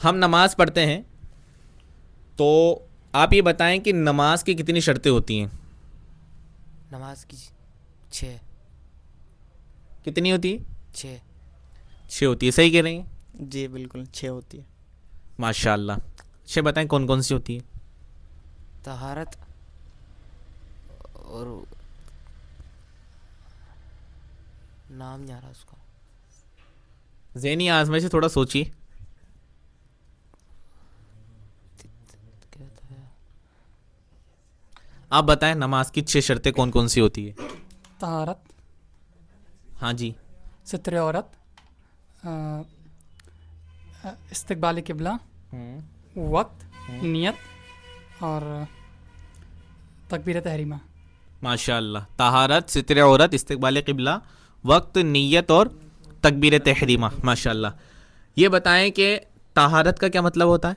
हम नमाज पढ़ते हैं, तो आप ये बताएं कि नमाज की कितनी शर्तें होती हैं? नमाज की 6। कितनी होती है? 6। 6 होती है, सही कह रही हैं? जी बिल्कुल 6 होती है। माशाल्लाह। 6 बताएं कौन कौन सी होती है? तहारत और नाम नहीं आ रहा उसका। ज़हनी आज़माइश से थोड़ा सोचिए। क्या था यार? आप बताएं नमाज की 6 शर्तें कौन कौन सी होती है? तहारत, हाँ जी। सित्र औरत, इस्तकबाल किबला, वक्त, नियत और तकबीर तहरीमा। माशाल्लाह। तहारत, सित्र औरत, इस्तकबाल क़िबला, वक्त, नियत और तकबीर तहरीमा। माशाल्लाह। ये बताएं कि तहारत का क्या मतलब होता है?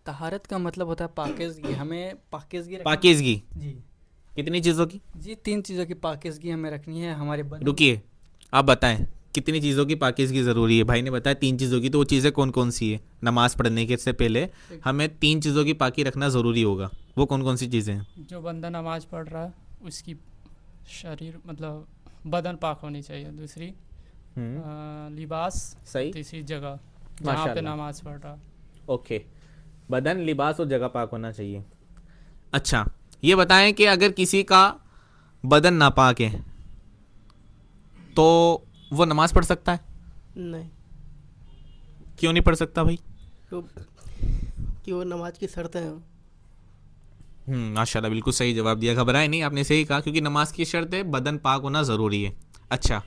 तहारत का मतलब होता है पाकीज़गी। हमें पाकीज़गी पाकीज़गी। जी कितनी चीज़ों की? जी 3 चीज़ों की पाकीज़गी हमें रखनी है हमारे बदन। रुकिए, आप बताएं कितनी चीज़ों की पाकीज़गी ज़रूरी है? भाई ने बताया 3 चीज़ों की, तो वो चीज़ें कौन कौन सी है? नमाज पढ़ने के से पहले हमें 3 चीज़ों की पाकी रखना ज़रूरी होगा, वो कौन कौन सी चीज़ें हैं? जो बंदा नमाज पढ़ रहा है उसकी शरीर मतलब बदन पाक होनी चाहिए। दूसरी लिबास, सही। तीसरी जगह जहाँ पे माशाल्लाह। नमाज पढ़ रहा। ओके, बदन, लिबास और जगह पाक होना चाहिए। अच्छा, ये बताएं कि अगर किसी का बदन नापाक है तो वो नमाज पढ़ सकता है? नहीं, क्यों नहीं पढ़ सकता भाई? कि वो नमाज की शर्तें हैं। माशाल्लाह, बिल्कुल सही जवाब दिया। घबराए नहीं, आपने सही कहा, क्योंकि नमाज की शर्त है बदन पाक होना ज़रूरी है। अच्छा,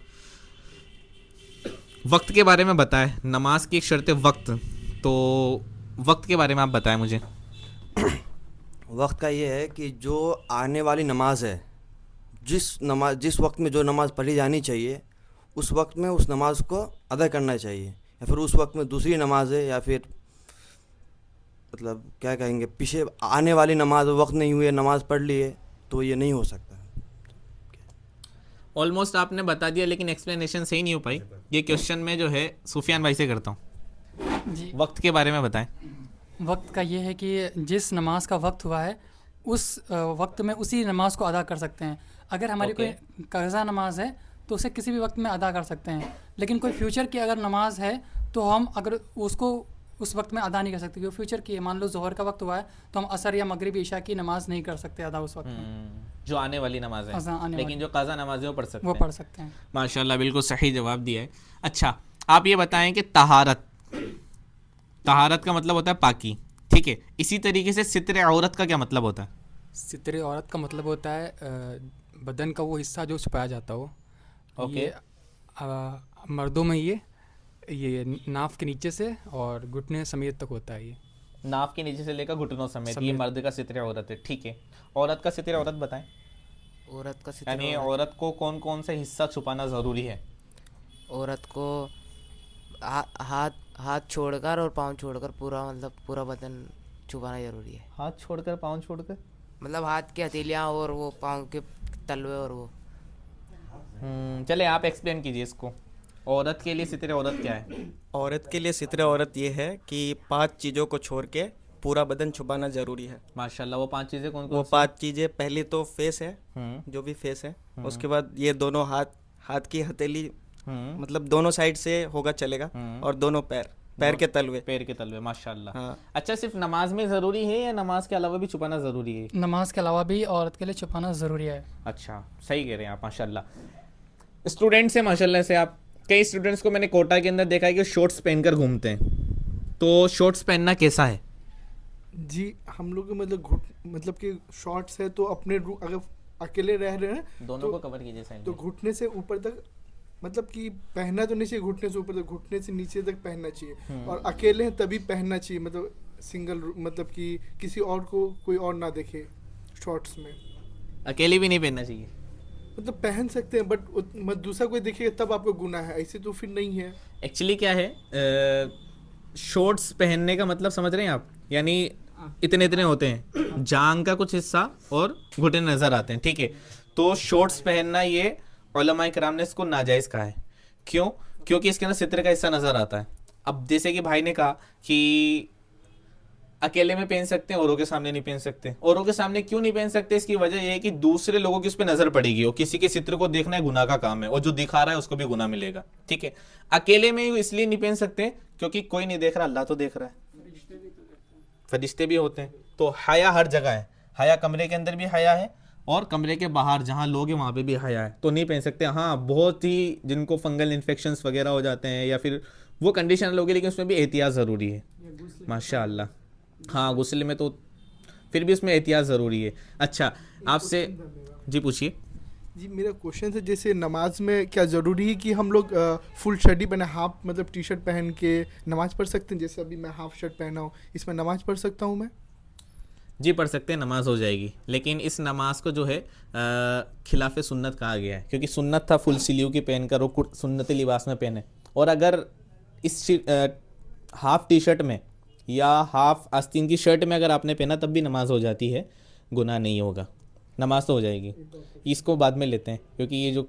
वक्त के बारे में बताएं। नमाज की एक शर्त है वक्त, तो वक्त के बारे में आप बताएं मुझे। वक्त का ये है कि जो आने वाली नमाज है, जिस वक्त में जो नमाज पढ़ी जानी चाहिए, उस वक्त में उस नमाज को अदा करना चाहिए। या फिर उस वक्त में दूसरी नमाज है, या फिर मतलब क्या कहेंगे, पीछे आने वाली नमाज वक्त नहीं हुई है, नमाज पढ़ ली है, तो ये नहीं हो सकता। ऑलमोस्ट आपने बता दिया, लेकिन एक्सप्लेनेशन सही नहीं हो पाई। ये क्वेश्चन में जो है सुफियान भाई से करता हूँ। जी, वक्त के बारे में बताएं। वक्त का ये है कि जिस नमाज का वक्त हुआ है उस वक्त में उसी नमाज को अदा कर सकते हैं। अगर हमारी Okay. कोई कज़ा नमाज है तो उसे किसी भी वक्त में अदा कर सकते हैं, लेकिन कोई फ्यूचर की अगर नमाज है तो हम अगर उसको उस वक्त में अदा नहीं कर सकते, क्योंकि फ्यूचर की मान लो ज़ोहर का वक्त हुआ है तो हम असर या मगरिब ईशा की नमाज नहीं कर सकते अदा उस वक्त में। जो आने वाली नमाज अज़ा है, आने लेकिन वाली। जो काज़ा नमाज है वो पढ़ सकते वो हैं। पढ़ सकते हैं। माशाल्लाह, बिल्कुल सही जवाब दिया है। अच्छा, आप ये बताएं कि तहारत, तहारत का मतलब होता है पाकी, ठीक है। इसी तरीके से सित्र औरत का क्या मतलब होता है? सितरे औरत का मतलब होता है बदन का वो हिस्सा जो छुपाया जाता हो। ओके। ये मर्दों में ये नाफ के नीचे से और घुटने समेत तक होता है। ये नाफ के नीचे से लेकर घुटनों समेत, ये समेत। मर्द का सित्र औरत है, ठीक है। औरत का सित्र औरत बताएं। औरत का सित्र यानी औरत, औरत को कौन कौन से हिस्सा छुपाना ज़रूरी है? औरत को हाथ हाथ छोड़कर और पाँव छोड़कर पूरा मतलब पूरा बदन छुपाना जरूरी है। हाथ छोड़कर, पाँव छोड़कर? मतलब हाथ की हथेलियाँ और वो पाँव के तलवे और वो। चले आप एक्सप्लेन कीजिए इसको। औरत के लिए सित्र औरत क्या है? औरत के लिए सित्र औरत ये है कि 5 चीज़ों को छोड़ के पूरा बदन छुपाना ज़रूरी है। माशाल्लाह, वो 5 चीज़ें कौन वो कौन 5 चीज़ें, पहली तो फेस है, हम्म जो भी फेस है। उसके बाद ये दोनों हाथ की हथेली, हम्म मतलब दोनों साइड से होगा चलेगा, और दोनों पैर के तलवे। पैर के तलवे, माशाल्लाह। हाँ। अच्छा, सिर्फ नमाज में ज़रूरी है या नमाज के अलावा भी छुपाना ज़रूरी है? नमाज के अलावा भी औरत के लिए छुपाना ज़रूरी है। अच्छा, सही कह रहे हैं आप, माशाल्लाह। स्टूडेंट्स हैं माशाल्लाह से आप। कई स्टूडेंट्स को मैंने कोटा के अंदर देखा है कि शॉर्ट्स पहनकर घूमते हैं, तो शॉर्ट्स पहनना कैसा है? जी, हम लोग मतलब कि शॉर्ट्स है तो अपने अगर अकेले रह रहे हैं दोनों को कवर कीजिए साइड तो में। घुटने से ऊपर तक, मतलब कि पहनना तो नहीं चाहिए घुटने से ऊपर तक, घुटने से नीचे तक पहनना चाहिए। और अकेले हैं तभी पहनना चाहिए, मतलब सिंगल, मतलब कि किसी और को कोई और ना देखे शॉर्ट्स में। अकेले भी नहीं पहनना चाहिए? मतलब पहन सकते हैं बट दूसरा कोई देखेगा तब आपको गुनाह है, ऐसे तो फिर नहीं है। एक्चुअली क्या है, शॉर्ट्स पहनने का मतलब समझ रहे हैं आप? यानी इतने इतने होते हैं, जांग का कुछ हिस्सा और घुटने नज़र आते हैं, ठीक है। तो शॉर्ट्स पहनना ये उलमाए किराम ने इसको नाजायज़ कहा है। क्यों? क्योंकि इसके अंदर सित्र का हिस्सा नज़र आता है। अब जैसे कि भाई ने कहा कि अकेले में पहन सकते हैं, औरों के सामने नहीं पहन सकते। औरों के सामने क्यों नहीं पहन सकते? इसकी वजह यह है कि दूसरे लोगों की उस पर नजर पड़ेगी, और किसी के चित्र को देखना है गुनाह का काम है, और जो दिखा रहा है उसको भी गुनाह मिलेगा। ठीक है, अकेले में इसलिए नहीं पहन सकते क्योंकि कोई नहीं देख रहा, अल्लाह तो देख रहा है, फरिश्ते भी होते हैं। तो हया हर जगह है, हया कमरे के अंदर भी हया है, और कमरे के बाहर जहाँ लोग हैं वहाँ पे भी हया है, तो नहीं पहन सकते। हाँ, बहुत ही जिनको फंगल इन्फेक्शंस वगैरह हो जाते हैं या फिर वो कंडीशन लोगे, लेकिन उसमें भी एहतियात ज़रूरी है। माशाअल्लाह, हाँ गुस्ल में तो फिर भी उसमें एहतियात ज़रूरी है। अच्छा, आपसे जी पूछिए। जी मेरा क्वेश्चन है, जैसे नमाज में क्या ज़रूरी है कि हम लोग फुल शर्ट पहने, हाफ मतलब टी शर्ट पहन के नमाज पढ़ सकते हैं? जैसे अभी मैं हाफ शर्ट पहना हूँ, इसमें नमाज पढ़ सकता हूँ मैं? जी पढ़ सकते हैं, नमाज हो जाएगी, लेकिन इस नमाज को जो है खिलाफ सुन्नत कहा गया है, क्योंकि सुन्नत था फुल सिलियों की पहनकर वो सुन्नती लिबास में पहने। और अगर इस हाफ टी शर्ट में या हाफ आस्तीन की शर्ट में अगर आपने पहना तब भी नमाज हो जाती है, गुनाह नहीं होगा, नमाज तो हो जाएगी। इसको बाद में लेते हैं, क्योंकि ये जो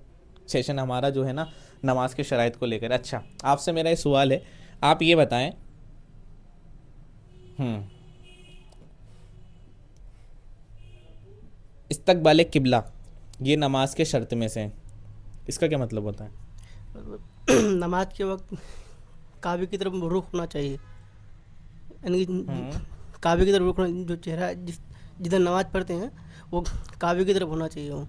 सेशन हमारा जो है ना नमाज के शराइत को लेकर। अच्छा, आपसे मेरा ये सवाल है, आप ये बताएं, इस्तकबाल किबला ये नमाज के शर्त में से है, इसका क्या मतलब होता है? मतलब नमाज के वक्त काबे की तरफ रुख होना चाहिए, यानी कि काबे की तरफ रुख होना, जो चेहरा जिधर नमाज पढ़ते हैं वो काबे की तरफ होना चाहिए वो।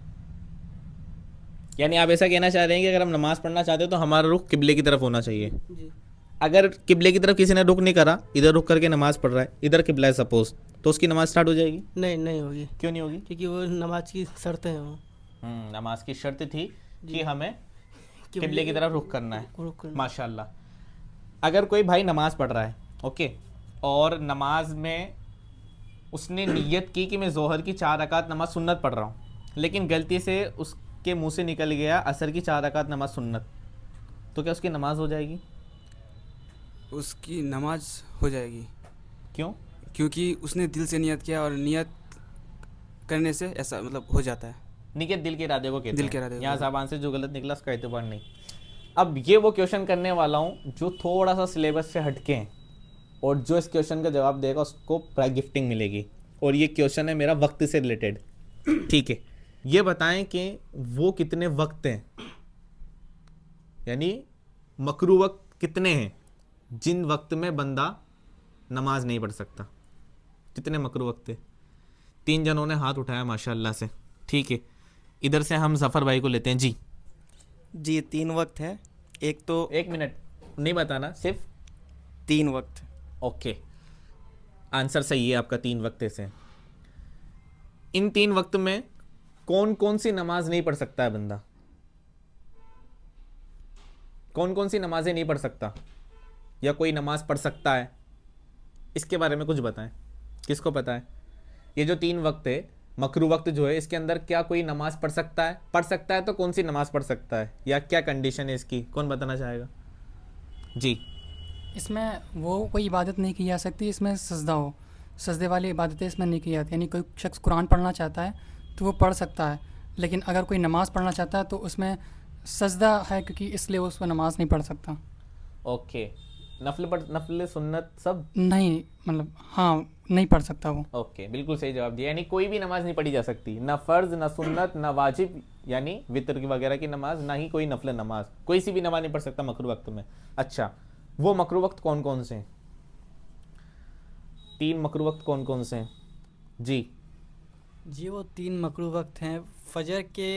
यानी आप ऐसा कहना चाह रहे हैं कि अगर हम नमाज पढ़ना चाहते हो तो हमारा रुख किबले की तरफ होना चाहिए। जी। अगर किबले की तरफ किसी ने रुख नहीं करा, इधर रुख करके नमाज पढ़ रहा है, इधर किबला है सपोज, तो उसकी नमाज स्टार्ट हो जाएगी? नहीं होगी। क्यों नहीं होगी? क्योंकि वो नमाज की शर्तें हैं वो। नमाज की शर्त थी कि हमें किबले की तरफ रुख करना है। रुख करना। माशाल्लाह। अगर कोई भाई नमाज पढ़ रहा है, ओके, और नमाज में उसने नियत की कि मैं जोहर की 4 रकात नमाज सुन्नत पढ़ रहा हूँ, लेकिन गलती से उसके मुंह से निकल गया असर की 4 रकात नमाज सुन्नत, तो क्या उसकी नमाज हो जाएगी? उसकी नमाज हो जाएगी। क्यों? क्योंकि उसने दिल से नियत किया, और नियत करने से ऐसा मतलब हो जाता है। नियत दिल के इरादे को कहते हैं। दिल के इरादे को। यहाँ ज़बान से जो गलत निकला उसका एतबार नहीं। अब ये वो क्वेश्चन करने वाला हूँ जो थोड़ा सा सिलेबस से हटके हैं, और जो इस क्वेश्चन का जवाब देगा उसको प्राइज गिफ्टिंग मिलेगी, और ये क्वेश्चन है मेरा वक्त से रिलेटेड। ठीक है, ये बताएं कि वो कितने वक्त हैं, यानी मकरू वक्त कितने हैं जिन वक्त में बंदा नमाज नहीं पढ़ सकता? कितने मकरू वक्त है? 3 जनों ने हाथ उठाया माशाल्लाह से। ठीक है, इधर से हम जफ़र भाई को लेते हैं। जी 3 वक्त है। एक तो 1 मिनट नहीं बताना, सिर्फ 3 वक्त। ओके, आंसर सही है आपका, 3 वक्त से। इन 3 वक्त में कौन कौन सी नमाज नहीं पढ़ सकता है बंदा? कौन कौन सी नमाजें नहीं पढ़ सकता, या कोई नमाज पढ़ सकता है? इसके बारे में कुछ बताएं, किसको पता है? ये जो 3 वक्त है, मकरू वक्त जो है, इसके अंदर क्या कोई नमाज पढ़ सकता है? पढ़ सकता है तो कौन सी नमाज पढ़ सकता है, या क्या कंडीशन है इसकी? कौन बताना चाहेगा? जी। इसमें वो कोई इबादत नहीं की जा सकती, इसमें सजदा हो, सजदे वाली इबादतें इसमें नहीं की जाती। यानी कोई शख्स कुरान पढ़ना चाहता है तो वो पढ़ सकता है, लेकिन अगर कोई नमाज़ पढ़ना चाहता है तो उसमें सजदा है, क्योंकि इसलिए वो उसमें नमाज नहीं पढ़ सकता। ओके, नफल सुन्नत सब नहीं, मतलब हाँ, नहीं पढ़ सकता वो। ओके, बिल्कुल सही जवाब दिया। यानी कोई भी नमाज नहीं पढ़ी जा सकती, ना फ़र्ज़, ना सुन्नत, ना वाजिब, यानी वितर की वगैरह की नमाज, ना ही कोई नफल नमाज, कोई सी भी नमाज नहीं पढ़ सकता मकरू वक्त में। अच्छा, वो मकरू वक्त कौन कौन से हैं? 3 मकरू वक्त कौन कौन से हैं? जी वो 3 मकरू वक्त हैं। फजर के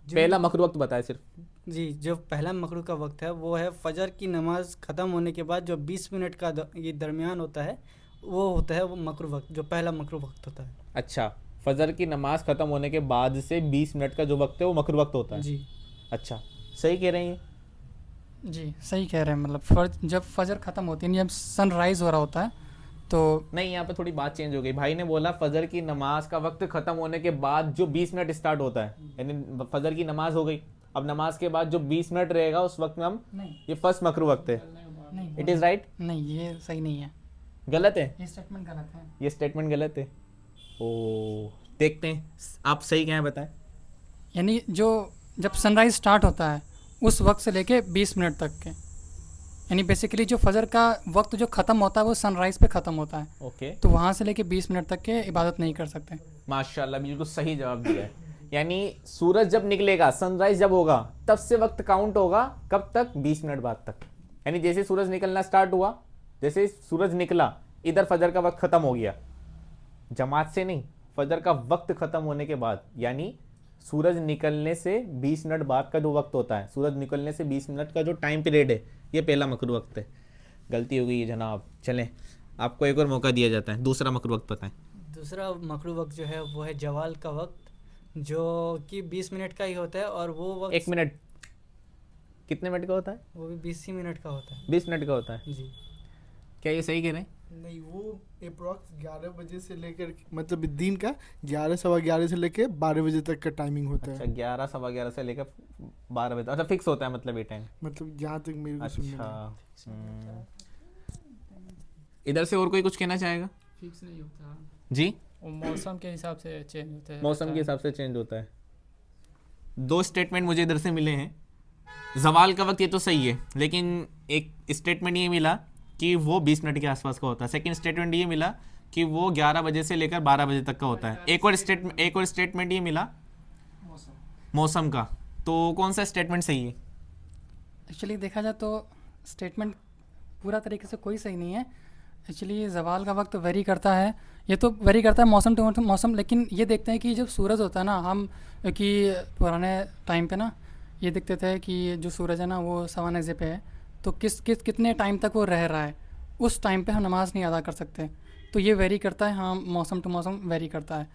पहला मकरू वक्त बताए सिर्फ। जी, जो पहला मकरू का वक्त है वो है फजर की नमाज ख़त्म होने के बाद जो 20 मिनट का ये दरमियान होता है, वो होता है वो मकरू वक्त, जो पहला मकरू वक्त होता है। अच्छा, फजर की नमाज ख़त्म होने के बाद से 20 मिनट का जो वक्त है वो मकरू वक्त होता है। जी। अच्छा, सही कह रहे हैं? जी सही कह रहे हैं, मतलब जब फजर ख़त्म होती है, जब सनराइज़ हो रहा होता है तो नहीं, यहाँ पे थोड़ी बात चेंज हो गई। भाई ने बोला फजर की नमाज का वक्त खत्म होने के बाद जो 20 मिनट स्टार्ट होता है, यानी फजर की नमाज हो गई, अब नमाज के बाद जो 20 मिनट रहेगा उस वक्त में हम नहीं, ये फर्स्ट मकरू वक्त है। नहीं, इट इज़ राइट? नहीं, ये सही नहीं है, गलत है? ये स्टेटमेंट गलत है। ये स्टेटमेंट गलत है। ओ, देखते हैं आप सही क्या है, बताएं। यानी जो जब सनराइज़ स्टार्ट होता है उस वक्त से लेके 20 मिनट तक के, यानी बेसिकली जो फजर का वक्त जो ख़त्म होता है वो सनराइज़ पे ख़त्म होता है, ओके, तो वहाँ से लेके 20 मिनट तक के इबादत नहीं कर सकते। माशाल्लाह बिल्कुल सही जवाब दिया है। यानी सूरज जब निकलेगा, सनराइज जब होगा, तब से वक्त काउंट होगा कब तक? 20 मिनट बाद तक। यानी जैसे सूरज निकलना स्टार्ट हुआ, जैसे सूरज निकला, इधर फजर का वक्त खत्म हो गया, जमात से नहीं, फजर का वक्त खत्म होने के बाद, यानी सूरज निकलने से 20 मिनट बाद का जो वक्त होता है, सूरज निकलने से 20 मिनट का जो टाइम पीरियड है, ये पहला मकरू वक्त है। गलती हो गई है जनाब, चलें आपको एक और मौका दिया जाता है, दूसरा मकरू वक्त बताएं। दूसरा मकरू वक्त जो है वो है जवाल का वक्त, जो कि 20 मिनट का ही होता है, और वो वक्त 1 मिनट कितने मिनट का होता है? वो भी 20 ही मिनट का होता है। 20 मिनट का होता है। जी, क्या ये सही कह रहे हैं? नहीं, वो अप्रॉक्स 11 बजे से लेकर, मतलब दिन का 11 सवा 11 से लेकर 12 बजे तक का टाइमिंग होता अच्छा, है। 11 सवा 11 से लेकर 12 बजे, अच्छा फिक्स होता है मतलब ये टाइम। मतलब जहाँ तक मेरे को सुनने में अच्छा, आया। इधर से और कोई कुछ कहना चाहेगा? फिक्स नहीं होता, जी, वो मौसम के हिसाब से चेंज होता है। मौसम के हिसाब से चेंज होता है। 2 स्टेटमेंट मुझे इधर से मिले हैं। जवाल का वक्त ये तो सही है, लेकिन एक स्टेटमेंट ये मिला कि वो 20 मिनट के आसपास का होता है। सेकंड स्टेटमेंट ये मिला कि वो 11 बजे से लेकर 12 बजे तक का होता है। एक और स्टेटमेंट ये मिला मौसम का। तो कौन सा स्टेटमेंट सही है? एक्चुअली देखा जाए तो स्टेटमेंट पूरा तरीके से कोई सही नहीं है। एक्चुअली ज़वाल का वक्त वेरी करता है, ये तो वेरी करता है मौसम टू मौसम, लेकिन ये देखते हैं कि जब सूरज होता है ना, हम कि पुराने टाइम पे ना ये देखते थे कि जो सूरज है ना वो सवानज़े पे है, तो कितने टाइम तक वो रह रहा है, उस टाइम पे हम नमाज़ नहीं अदा कर सकते। तो ये वेरी करता है, हाँ मौसम टू मौसम वेरी करता है।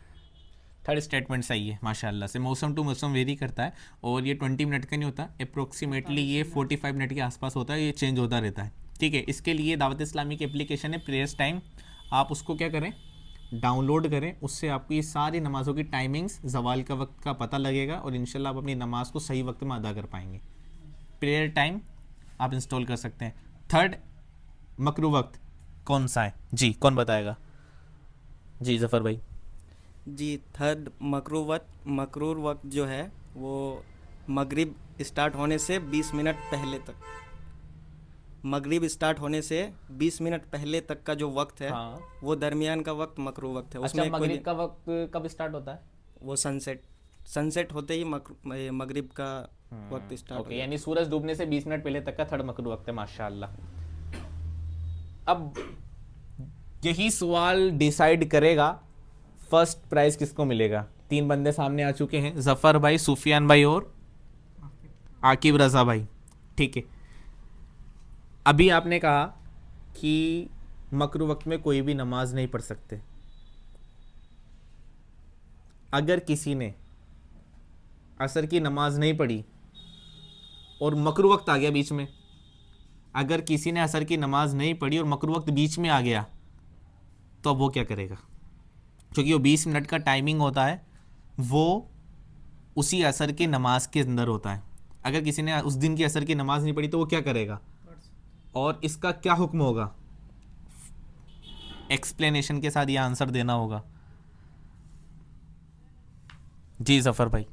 थर्ड स्टेटमेंट सही है माशाल्लाह से, मौसम टू मौसम वेरी करता है, और ये 20 मिनट का नहीं होता, अप्रोक्सीमेटली ये 45 मिनट के आसपास होता है, ये चेंज होता रहता है। ठीक है, इसके लिए दावत इस्लामी की एप्लीकेशन है प्रेयर्स टाइम, आप उसको क्या करें, डाउनलोड करें, उससे आपको ये सारी नमाज़ों की टाइमिंग्स, जवाल का वक्त का पता लगेगा, और इंशाल्लाह आप अपनी नमाज को सही वक्त में अदा कर पाएंगे। प्रेयर टाइम आप इंस्टॉल कर सकते हैं। थर्ड मकरू वक्त कौन सा है जी, कौन बताएगा? जी जफ़र भाई। जी, थर्ड मकरूर वक्त जो है वो मगरिब स्टार्ट होने से 20 मिनट पहले तक, मगरिब स्टार्ट होने से 20 मिनट पहले तक का जो वक्त है, हाँ। वो दरमियान का वक्त मकरू वक्त है। अच्छा, मगरिब का वक्त कब स्टार्ट होता है? वो सनसेट होते ही मगरिब का वक्त स्टार्ट ओके, यानी सूरज डूबने से 20 मिनट पहले तक का थर्ड मकरू वक्त है। माशाल्लाह। अब यही सवाल डिसाइड करेगा फर्स्ट प्राइज किसको मिलेगा। 3 बंदे सामने आ चुके हैं, जफर भाई, सुफियान भाई और आकिब रजा भाई। ठीक है, अभी आपने कहा कि मकरू वक्त में कोई भी नमाज नहीं पढ़ सकते। अगर किसी ने असर की नमाज नहीं पढ़ी और मकरू वक्त आ गया बीच में, अगर किसी ने असर की नमाज नहीं पढ़ी और मकरू वक्त बीच में आ गया, तो अब वो क्या करेगा? क्योंकि वो 20 मिनट का टाइमिंग होता है, वो उसी असर की नमाज के अंदर होता है। अगर किसी ने उस दिन की असर की नमाज नहीं पढ़ी तो वो क्या करेगा, और इसका क्या हुक्म होगा? एक्सप्लेनेशन के साथ ये आंसर देना होगा। जी जफर भाई।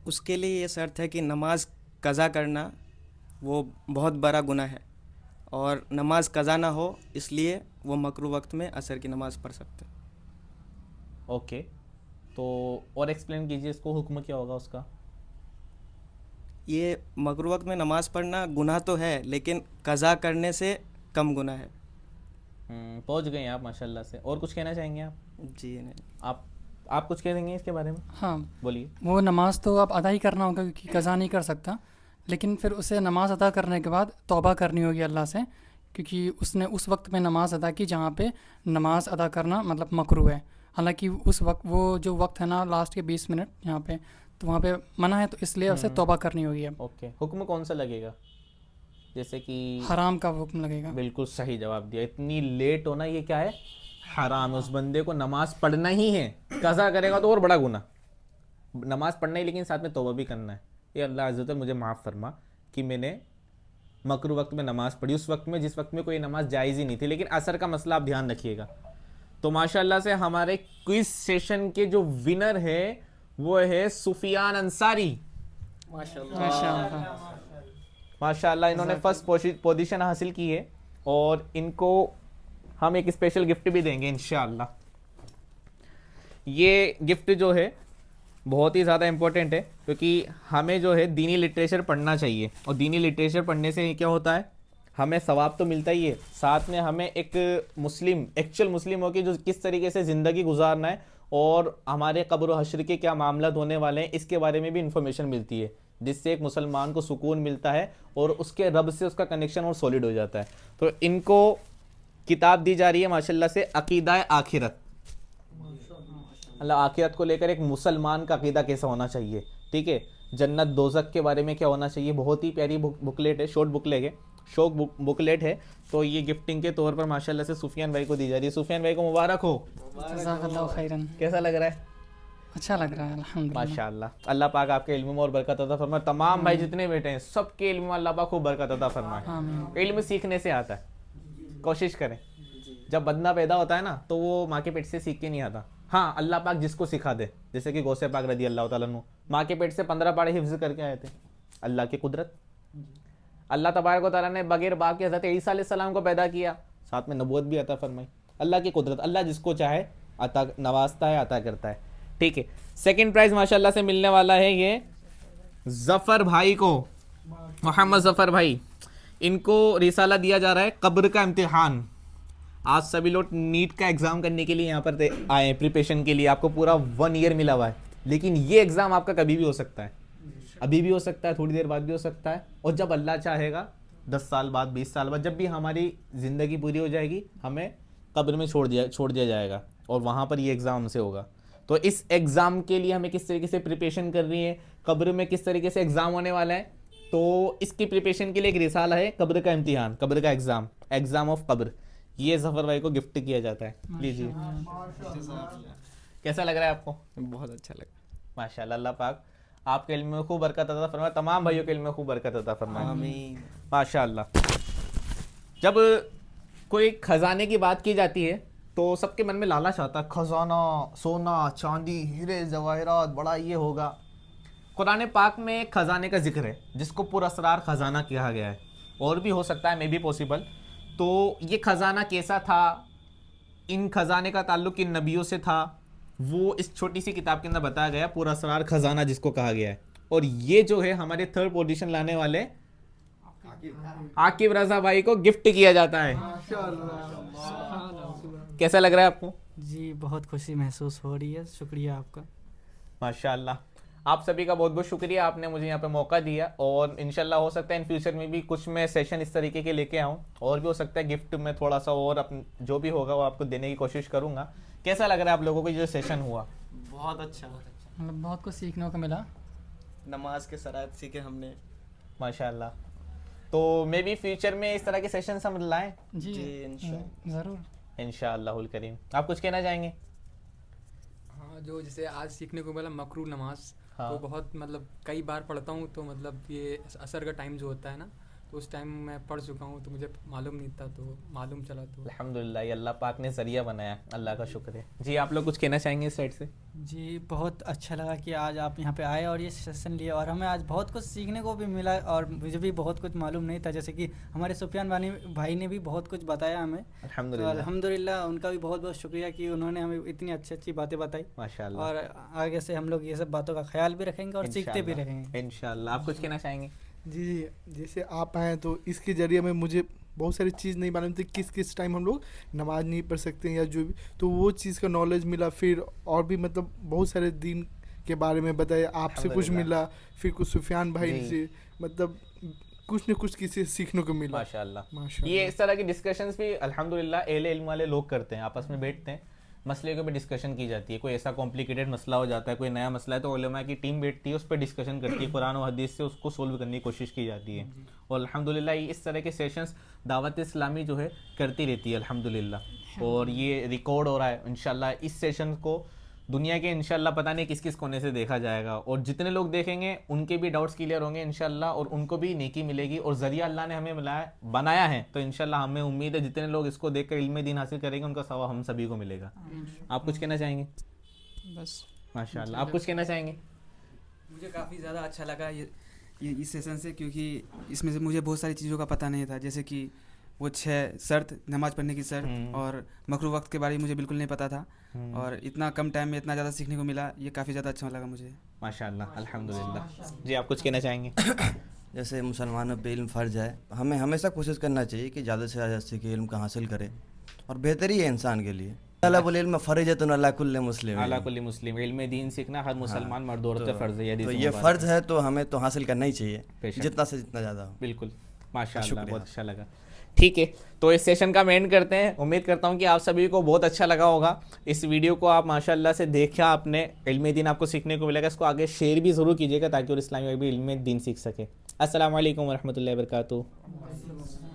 उसके लिए ये शर्त है कि नमाज कज़ा करना वो बहुत बड़ा गुनाह है, और नमाज कज़ा ना हो, इसलिए वो मकरू वक्त में असर की नमाज पढ़ सकते हैं। ओके, तो और एक्सप्लेन कीजिए इसको, हुक्म क्या होगा उसका? ये मकरू वक्त में नमाज पढ़ना गुनाह तो है, लेकिन कज़ा करने से कम गुनाह है। पहुंच गए आप माशाल्लाह से। और कुछ कहना चाहेंगे आप? जी नहीं, आप कुछ कह देंगे इसके बारे में? हाँ बोलिए। वो नमाज तो आप अदा ही करना होगा, क्योंकि कज़ा नहीं कर सकता, लेकिन फिर उसे नमाज अदा करने के बाद तौबा करनी होगी अल्लाह से, क्योंकि उसने उस वक्त में नमाज अदा की जहाँ पे नमाज अदा करना मतलब मकरू है। हालांकि उस वक्त वो जो वक्त है ना लास्ट के 20 मिनट यहाँ पे, तो वहाँ पे मना है, तो इसलिए उसे तौबा करनी होगी अब। ओके, हुक्म कौन सा लगेगा? जैसे कि हराम का हुक्म लगेगा। बिल्कुल सही जवाब दिया। इतनी लेट होना ये क्या है? हराम। उस बंदे को नमाज पढ़ना ही है, कज़ा करेगा तो और बड़ा गुनाह। नमाज पढ़ना ही, लेकिन साथ में तौबा भी करना है। ये अल्लाह अज़्ज़ व जल मुझे माफ़ फरमा कि मैंने मकरू वक्त में नमाज पढ़ी, उस वक्त में जिस वक्त में कोई नमाज जायज़ ही नहीं थी। लेकिन असर का मसला आप ध्यान रखिएगा। तो माशाल्लाह से हमारे क्विज सेशन के जो विनर है वो है सुफियान अंसारी। माशाल्लाह। माशाल्लाह इन्होंने फर्स्ट पोजीशन हासिल की है और इनको हम एक स्पेशल गिफ्ट भी देंगे इंशाल्लाह। ये गिफ्ट जो है बहुत ही ज़्यादा इम्पोर्टेंट है क्योंकि हमें जो है दीनी लिटरेचर पढ़ना चाहिए और दीनी लिटरेचर पढ़ने से क्या होता है, हमें सवाब तो मिलता ही है, साथ में हमें एक मुस्लिम एक्चुअल मुस्लिम हो के जो किस तरीके से ज़िंदगी गुजारना है और हमारे कब्र व हश्र के क्या मामला होने वाले हैं इसके बारे में भी इंफॉर्मेशन मिलती है, जिससे एक मुसलमान को सुकून मिलता है और उसके रब से उसका कनेक्शन और सॉलिड हो जाता है। तो इनको किताब दी जा रही है माशाल्लाह से अकीदा आखिरत, अल्लाह आखिरत को लेकर एक मुसलमान का अकीदा कैसा होना चाहिए, ठीक है, जन्नत दोज़ख के बारे में क्या होना चाहिए। बहुत ही प्यारी बुकलेट है, शॉर्ट बुकलेट है। तो ये गिफ्टिंग के तौर पर माशाल्लाह से सुफियान भाई को दी जा रही है। सुफियान भाई को मुबारक हो। जज़ाकल्लाहु खैरन। कैसा लग रहा है? अच्छा लग रहा है अल्हम्दुलिल्लाह। माशाल्लाह, अल्लाह पाक आपके इल्म में और बरकत अता फरमाए। तमाम भाई जितने बैठे हैं सबके इल्म में अल्लाह पाक खूब बरकत अता फरमाए। इल्म सीखने से आता है, कोशिश करें। जब बंदा पैदा होता है ना तो वो माँ के पेट से सीख के नहीं आता। हाँ, अल्लाह पाक जिसको सिखा दे, जैसे कि गौसे पाक रदी अल्लाह ताला अन्हु माँ के पेट से 15 पाड़े हिफ्ज करके आए थे। अल्लाह की कुदरत, अल्लाह तबारक व तआला ने बगैर बाप के हज़रत ईसा अलैहिस्सलाम को पैदा किया, साथ में नबूवत भी अता फरमाई। अल्लाह की कुदरत, अल्लाह जिसको चाहे अता नवाजता है, अता करता है, ठीक है। सेकंड प्राइज माशाल्लाह से मिलने वाला है ये जफ़र भाई को, मोहम्मद जफ़र भाई, इनको रिसाला दिया जा रहा है कब्र का इम्तिहान। आज सभी लोग नीट का एग्ज़ाम करने के लिए यहाँ पर आए हैं, प्रिपरेशन के लिए। आपको पूरा 1 ईयर मिला हुआ है, लेकिन ये एग्ज़ाम आपका कभी भी हो सकता है, अभी भी हो सकता है, थोड़ी देर बाद भी हो सकता है, और जब अल्लाह चाहेगा 10 साल बाद, 20 साल बाद, जब भी हमारी ज़िंदगी पूरी हो जाएगी, हमें कब्र में छोड़ दिया जाएगा और वहाँ पर ये एग्ज़ाम हमसे होगा। तो इस एग्ज़ाम के लिए हमें किस तरीके से प्रिपरेशन कर रही है, कब्र में किस तरीके से एग्ज़ाम होने वाला है, तो इसकी प्रिपरेशन के लिए एक रिसाला है कब्र का इम्तिहान, कब्र का एग्ज़ाम ऑफ कब्र। ये जफ़र भाई को गिफ्ट किया जाता है, लीजिए। कैसा लग रहा है आपको? बहुत अच्छा लगा। माशाल्लाह, अल्लाह पाक आपके इल्म में खूब बरकत अता फरमाए, तमाम भाइयों के इल्म में खूब बरकत अता फरमाए, आमीन। माशाल्लाह। जब कोई खजाने की बात की जाती है तो सबके मन में लालच आता है, खजाना, सोना, चांदी, हीरे जवाहरात, बड़ा ये होगा। कुरान पाक में खजाने का जिक्र है जिसको पुरअसरार खजाना कहा गया है, और भी हो सकता है, मे बी पॉसिबल। तो ये खजाना कैसा था, इन खजाने का ताल्लुक इन नबियों से था, वो इस छोटी सी किताब के अंदर बताया गया, पुरअसरार खजाना जिसको कहा गया है। और ये जो है हमारे 3rd पोजीशन लाने वाले आकिब रजा भाई को गिफ्ट किया जाता है। कैसा लग रहा है आपको? जी बहुत खुशी महसूस हो रही है, शुक्रिया आपका। माशाल्लाह, आप सभी का बहुत बहुत शुक्रिया, आपने मुझे यहाँ पे मौका दिया। और इंशाल्लाह हो सकता है इन फ्यूचर में भी कुछ मैं सेशन इस तरीके के लेके आऊँ, और भी हो सकता है गिफ्ट में थोड़ा सा और जो भी होगा वो आपको देने की कोशिश करूँगा। कैसा लग रहा है आप लोगों को जो सेशन हुआ? बहुत अच्छा, मतलब बहुत कुछ सीखने को मिला। नमाज के शराइत सीखे हमने। माशाल्लाह, तो मे बी फ्यूचर में इस तरह के सेशन हम लाएँ। जी ज़रूर, इंशाअल्लाहुल करीम। आप कुछ कहना चाहेंगे? हाँ, जो जैसे आज सीखने को मिला मकरू नमाज, हाँ। तो बहुत मतलब कई बार पढ़ता हूँ, तो मतलब ये असर का टाइम जो होता है ना, तो उस टाइम मैं पढ़ चुका हूँ, तो मुझे मालूम नहीं था, तो मालूम चला। तो अल्हम्दुलिल्लाह, ये अल्लाह पाक ने ज़रिया बनाया, अल्लाह का शुक्र है। जी, आप लोग कुछ कहना चाहेंगे इस साइड से? जी बहुत अच्छा लगा कि आज आप यहाँ पे आए और ये सेशन लिए, और हमें आज बहुत कुछ सीखने को भी मिला, और मुझे भी बहुत कुछ मालूम नहीं था, जैसे कि हमारे सुफियान भाई ने भी बहुत कुछ बताया हमें। तो अल्हम्दुलिल्लाह उनका भी बहुत बहुत शुक्रिया कि उन्होंने हमें इतनी अच्छी अच्छी बातें बताई। माशाल्लाह, और आगे से हम लोग ये सब बातों का ख्याल भी रखेंगे और सीखते भी रहेंगे इंशाल्लाह। आप कुछ कहना चाहेंगे? जी, जैसे आप आए तो इसके ज़रिए में मुझे बहुत सारी चीज़ नहीं मालूम थी, किस किस टाइम हम लोग नमाज नहीं पढ़ सकते हैं या जो भी, तो वो चीज़ का नॉलेज मिला। फिर और भी मतलब बहुत सारे दिन के बारे में बताया, आपसे कुछ मिला, फिर कुछ सुफियान भाई से, मतलब कुछ न कुछ किसी से सीखने को मिला। माशाल्लाह। ये इस तरह की डिस्कशंस भी अल्हम्दुलिल्लाह अहले इल्म वाले लोग करते हैं, आपस में बैठते हैं, मसले के ऊपर डिस्कशन की जाती है। कोई ऐसा कॉम्प्लिकेटेड मसला हो जाता है, कोई नया मसला है, तो उलमा की टीम बैठती है, उस पर डिस्कशन करती है, कुरान और हदीस से उसको सोल्व करने की कोशिश की जाती है। और अल्हम्दुलिल्लाह इस तरह के सेशंस दावत इस्लामी जो है करती रहती है अल्हम्दुलिल्लाह। और ये रिकॉर्ड हो रहा है इंशाल्लाह। इस सेशन को दुनिया के इंशाल्लाह पता नहीं किस किस कोने से देखा जाएगा, और जितने लोग देखेंगे उनके भी डाउट्स क्लियर होंगे इंशाल्लाह, और उनको भी नेकी मिलेगी। और ज़रिया अल्लाह ने हमें बनाया है, तो इंशाल्लाह हमें उम्मीद है जितने लोग इसको देखकर इल्म दीन हासिल करेंगे उनका सवाब हम सभी को मिलेगा। आप कुछ कहना चाहेंगे? बस माशाल्लाह, आप कुछ कहना चाहेंगे? मुझे काफ़ी ज़्यादा अच्छा लगा इस सेशन से, क्योंकि इसमें से मुझे बहुत सारी चीज़ों का पता नहीं था, जैसे कि वो 6 शर्त, नमाज़ पढ़ने की शर्त, और मकरू वक्त के बारे में मुझे बिल्कुल नहीं पता था, और इतना कम टाइम में इतना ज़्यादा सीखने को मिला, ये काफ़ी ज़्यादा अच्छा लगा मुझे। माशाल्लाह, अल्हम्दुलिल्लाह। जी आप कुछ कहना चाहेंगे? जैसे मुसलमानों पे इल्म फ़र्ज है, हमें हमेशा कोशिश करना चाहिए कि ज़्यादा से ज़्यादा सीखे, इल्म का हासिल करें, और बेहतरी है इंसान के लिए। तलबुल इल्म फ़रीज़तुन अला कुल्लि मुस्लिम, अला कुल्ली मुस्लिम, इल्म दीन सीखना हर मुसलमान मर्द औरत पे फ़र्ज़ है। तो ये फ़र्ज़ है, तो हमें तो हासिल करना ही चाहिए, बेशक। जितना से जितना ज़्यादा हो। बिल्कुल, माशाल्लाह, शुक्रिया। बहुत अच्छा लगा। ठीक है, तो इस सेशन का हम एंड करते हैं। उम्मीद करता हूँ कि आप सभी को बहुत अच्छा लगा होगा। इस वीडियो को आप माशाल्लाह से देखा आपने, इल्म दीन आपको सीखने को मिलेगा। इसको आगे शेयर भी ज़रूर कीजिएगा ताकि और इस्लामी भी इल्म दीन सीख सके। अस्सलाम वालेकुम व रहमतुल्लाहि व बरकातुहू।